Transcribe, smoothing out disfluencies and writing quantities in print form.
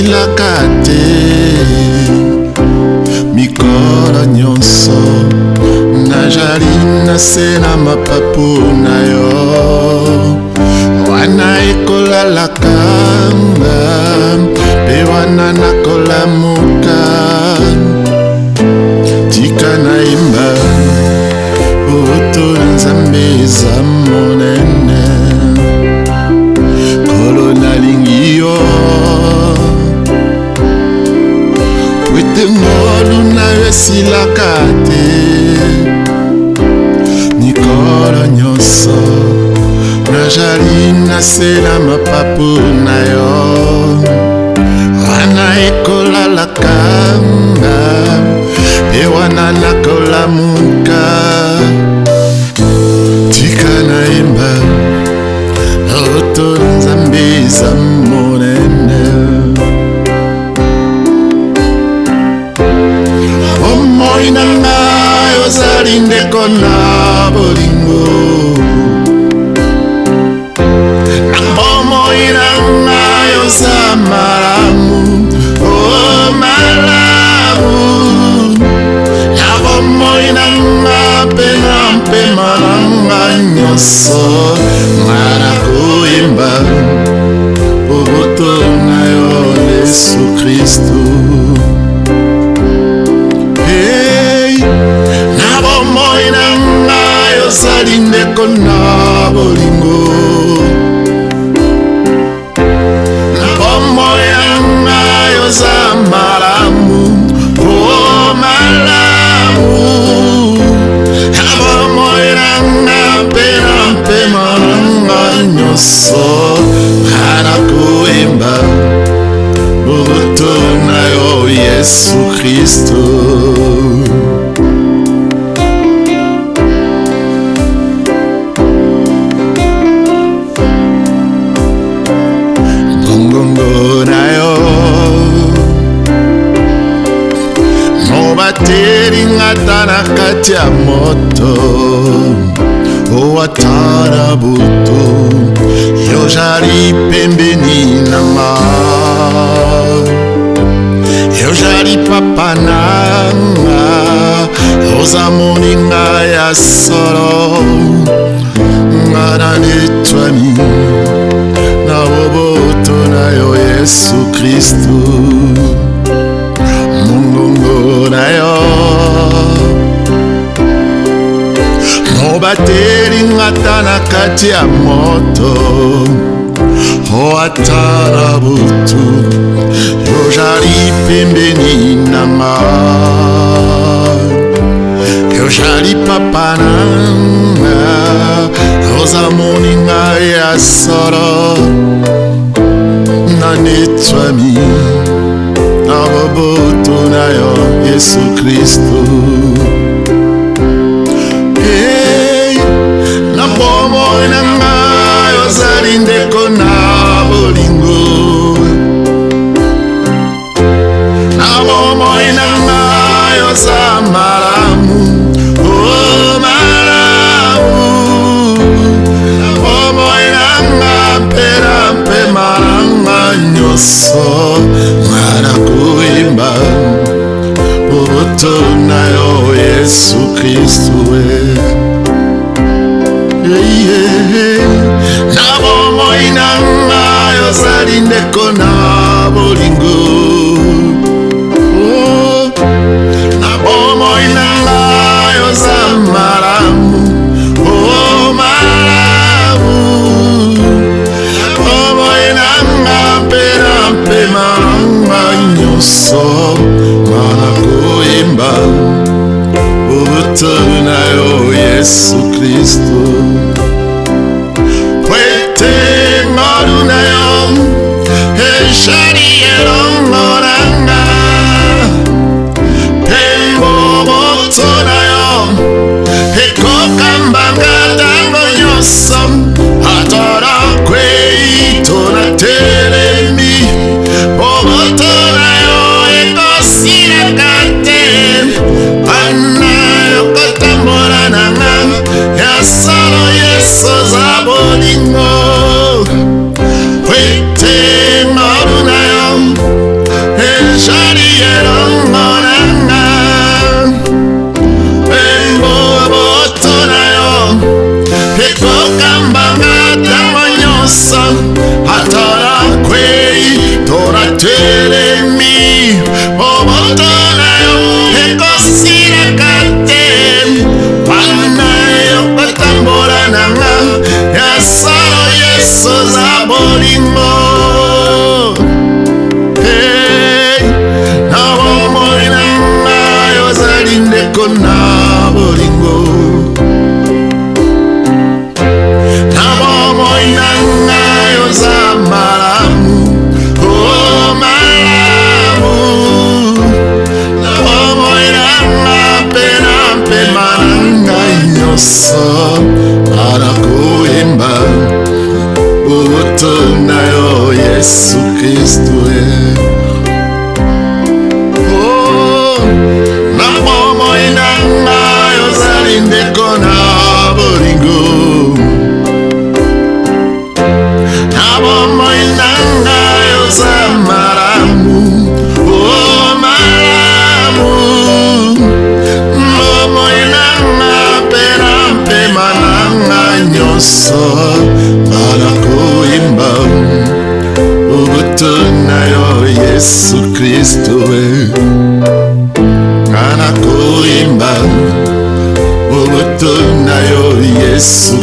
esilaka te mikolo nyonso nazali nase na mapapu na yo wana ekolalaka mpe wana nakolamuka tika nayemba oto nzambe eza monene kolo nalingi yo pwete ngolu na yo esilaka te mikolo nyonso nazali nase na mapapu na yo wana ekolalaka mpe wana nakolamuka tika nayemba oto nzambe eza monene omoi na ngai ozali ndeko na bolingo bomoi na ngai oza malamu malamu ya bomoi na ngai mpe na mpema na ngai nyonso nga nakoyemba boboto na yo Yesu Kristu na bomoi na ngai ozali ndeko na bolingo na bomoi na ngai oza malamu malamu na bomoi na ngai mpe na mpema na ngai nyonso nga nakoyemba boboto na yo Yesu Kristu teringata na kati ya moto owatara butu yozali pembeni nanga yozali papa nanga oza moninga ya solo nga nanetwami na boboto na yo Yesu Kristu na yo nobateringata na kati ya moto oatala butu yozali pembeni nanga yozali papa nanga oza moninga ya solo nanetwami na boboto na yo Yesu Kristu na bomoi na ngai ozali ndeko na bolingo na bomoi na ngai oza malamu malamu na bomoi na ngai mpe na mpema na ngai nyonso nga nakoyemba boboto na yo Yesu Kristu na bomoi na ngai ozali ndeko na bolingo na bomoi na ngai oza malamu malamu na bomoi na ngai mpe na mpema na ngai nyonso nga nakoyemba boboto na yo Yesu Kristu pwete ngolu na yo eshari elongo nanga mpe boboto na yo ekokambanga ntango nyonso atala kweito na telemi boboto na yo ekosilaka te wana yokotambola nanga ya solo Yesu za bolingo pwete ngolu na yo yesu